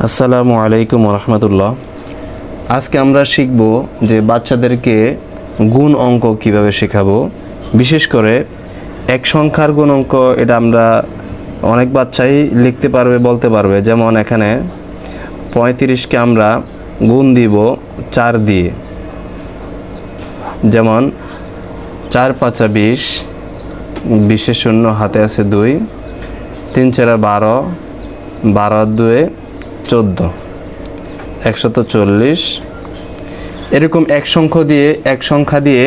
আসসালামু আলাইকুম রহমতুল্লাহ। আজকে আমরা শিখব যে বাচ্চাদেরকে গুণ অঙ্ক কিভাবে শেখাবো। বিশেষ করে এক সংখ্যার গুণ অঙ্ক, এটা আমরা অনেক বাচ্চাই লিখতে পারবে, বলতে পারবে। যেমন এখানে 35কে আমরা গুণ দিব 4 দিয়ে। যেমন 4 5 20, 20 শূন্য হাতে আছে 2, 3 4 12, 12 2 14, 140। এরকম এক সংখ্যা দিয়ে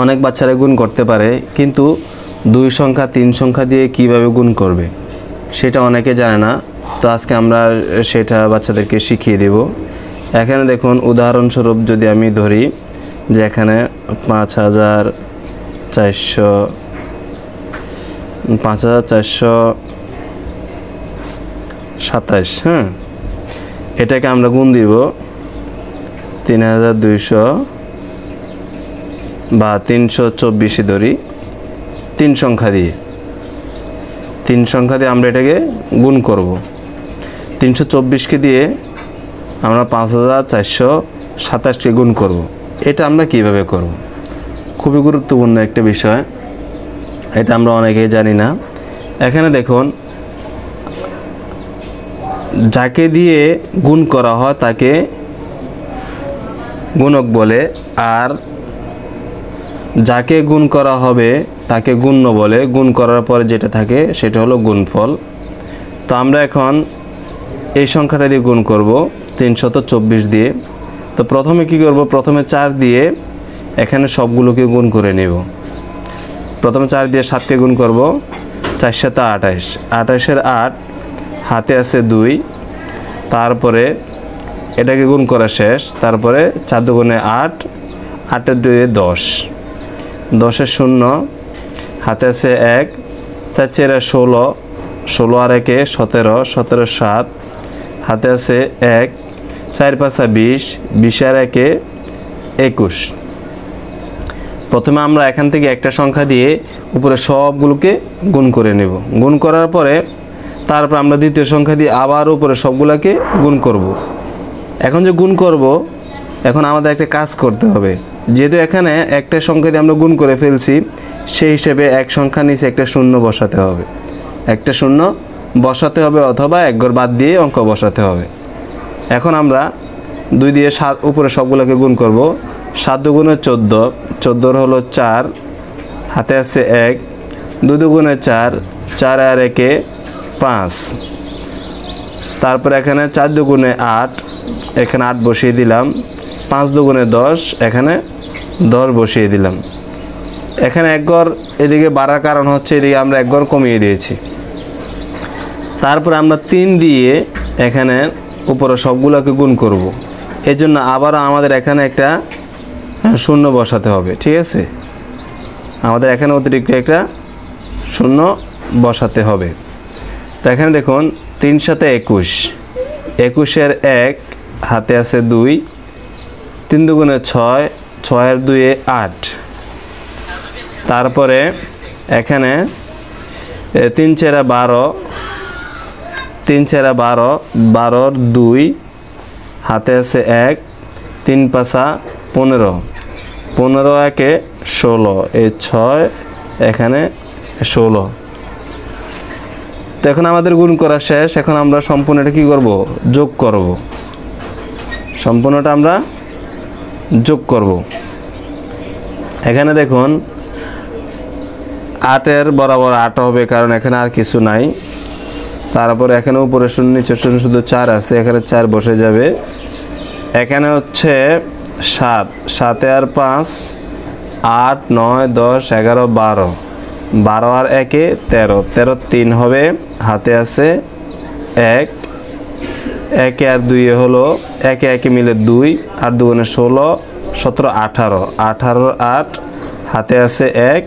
অনেক বাচ্চারা গুণ করতে পারে, কিন্তু 2 সংখ্যা 3 সংখ্যা দিয়ে কিভাবে গুণ করবে সেটা অনেকে জানে না। তো আজকে আমরা সেটা বাচ্চাদেরকে শিখিয়ে দেব। এখানে দেখুন, উদাহরণস্বরূপ যদি আমি ধরি যে এখানে 5427, হ্যাঁ, এটাকে আমরা গুণ দিব 3200 বা 324 ধরি 3 সংখ্যা দিয়ে। 3 সংখ্যা দিয়ে আমরা এটাকে গুণ করব। 324কে দিয়ে আমরা 5427কে গুণ করব। এটা আমরা কিভাবে করব? খুবই গুরুত্বপূর্ণ একটা বিষয়, এটা আমরা অনেকেই জানি না। এখানে দেখুন, যাকে দিয়ে গুণ করা হয় তাকে গুণক বলে, আর যাকে গুণ করা হবে তাকে গুণ্য বলে। গুণ করার পরে যেটা থাকে সেটা হলো গুণফল। তো আমরা এখন এই সংখ্যাটা দিয়ে গুণ করব 324 দিয়ে। তো প্রথমে কি করব? প্রথমে 4 দিয়ে এখানে সবগুলোকে গুণ করে নেব। প্রথমে 4 দিয়ে 7কে গুণ করব, 4 7 28, 28-এর 8 হাতে আছে 2। তারপরে এটাকে গুণ করা শেষ। তারপরে 4 দুগুণে 8, 8-এর 2 10, 10-এর 0 হাতে আছে 1, 4 4 16, 16 আর 1 17, 17-এর 7 হাতে আছে 1, 4 5 20, 20 আর 1 21। প্রথমে আমরা এখান থেকে একটা সংখ্যা দিয়ে উপরে সবগুলোকে গুণ করে নেব। গুণ করার পরে তারপর আমরা দ্বিতীয় সংখ্যা দিয়ে আবার উপরে সবগুলোকে গুণ করব। এখন যে গুণ করব, এখন আমাদের একটা কাজ করতে হবে। যেহেতু এখানে একটা সংখ্যা দিয়ে আমরা গুণ করে ফেলছি, সেই হিসেবে এক সংখ্যা নিচে একটা শূন্য বসাতে হবে। একটা শূন্য বসাতে হবে, অথবা এক ঘর বাদ দিয়ে অঙ্ক বসাতে হবে। এখন আমরা 2 দিয়ে 7 উপরে সবগুলোকে গুণ করব। 7 দুগুণে 14, 14 হলো 4 হাতে আছে 1, 2 দুগুণে 4, 4 আর 1 5। তারপর এখানে 4 দুগুণে 8, এখানে 8 বসিয়ে দিলাম। 5 দুগুণে 10, এখানে 10 বসিয়ে দিলাম। এখানে এক ঘর এদিকে বাড়ার কারণ হচ্ছে এদিকে আমরা এক ঘর কমিয়ে দিয়েছি। তারপর আমরা 3 দিয়ে এখানে উপরে সবগুলোকে গুণ করব। এর জন্য আবার আমাদের এখানে একটা শূন্য বসাতে হবে। ঠিক আছে, আমাদের এখানে অতিরিক্ত একটা শূন্য বসাতে হবে। তো এখানে দেখুন, 3 7 21, 21-এর 1 হাতে আছে 2, 3 দুগুণে 6, 6 আর 2 8। তারপরে এখানে 3 4 12, 3 4 12, 12-র 2 হাতে আছে 1, 3 5 15, 15 1 16, এই 6 এখানে 16। তো এখন আমাদের গুণ করা শেষ। এখন আমরা সম্পূর্ণটা কি করব? যোগ করব। সম্পূর্ণটা আমরা যোগ করব। এখানে দেখুন, 8-এর বরাবর 8 হবে, কারণ এখানে আর কিছু নাই। তারপর এখানে উপরে শূন্য নিচে শূন্য, শুধু 4 আছে, এখানে 4 বসে যাবে। এখানে হচ্ছে 7, 7 আর 5 8 9 10 11 12, 12 আর 1 13, 13 3 হবে, হাতে আছে 1, 1 আর 2 হলো 1 1 মিলে 2, আর 2 গুণে 16, 17 18, 18 8 হাতে আছে 1,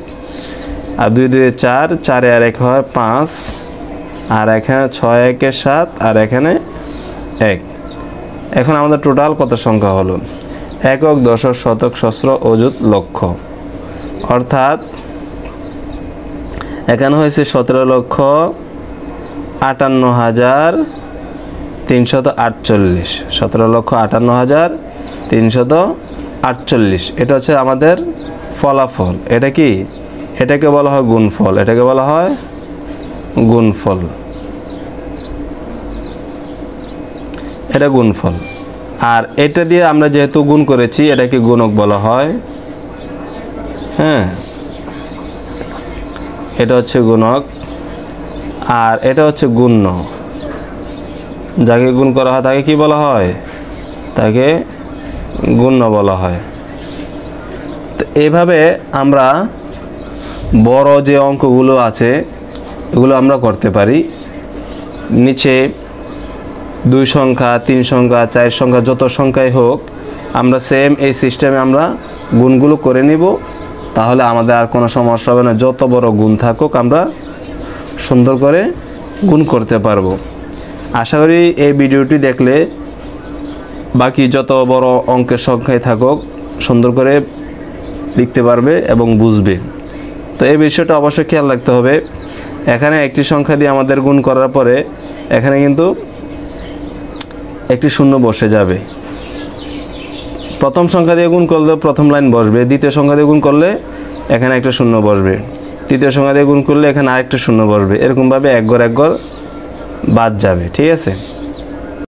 আর 2 2 4, 4 আর 1 হয় 5, আর এখানে 6 1 7, আর এখানে 1। এখন আমাদের টোটাল কত সংখ্যা হলো? একক, দশক, শতক, সহস্র, অযুত, লক্ষ। অর্থাৎ এখানে হয়েছে 17,58,000 348, 17,58,348, এটা হচ্ছে আমাদের ফলাফল। এটা কি? এটাকে বলা হয় গুণফল, এটাকে বলা হয় গুণফল, এটা গুণফল। আর এটা দিয়ে আমরা যেহেতু গুণ করেছি এটাকে গুণক বলা হয়। হ্যাঁ, এটা হচ্ছে গুণক, আর এটা হচ্ছে গুণ্য। যাকে গুণ করা হয় তাকে কি বলা হয়? তাকে গুণ্য বলা হয়। তো এইভাবে আমরা বড় যে অঙ্কগুলো আছে এগুলো আমরা করতে পারি। নিচে 2 সংখ্যা, 3 সংখ্যা, 4 সংখ্যা, যত সংখ্যাই হোক আমরা সেম এই সিস্টেমে আমরা গুণগুলো করে নিব, তাহলে আমাদের আর কোনো সমস্যা হবে না। যত বড় গুণ থাকুক আমরা সুন্দর করে গুণ করতে পারবো। আশা করি এই ভিডিওটি দেখলে বাকি যত বড় অঙ্কের সংখ্যায় থাকুক সুন্দর করে লিখতে পারবে এবং বুঝবে। তো এই বিষয়টা অবশ্যই খেয়াল রাখতে হবে। এখানে একটি সংখ্যা দিয়ে আমাদের গুণ করার পরে এখানে কিন্তু একটি শূন্য বসে যাবে। প্রথম সংখ্যা দিয়ে গুণ করলে প্রথম লাইন বসবে, দ্বিতীয় সংখ্যা দিয়ে গুণ করলে এখানে একটা শূন্য বসবে, তৃতীয় সংখ্যা দিয়ে গুণ করলে এখানে আরেকটা শূন্য বসবে, এরকমভাবে এক ঘর বাদ যাবে। ঠিক আছে।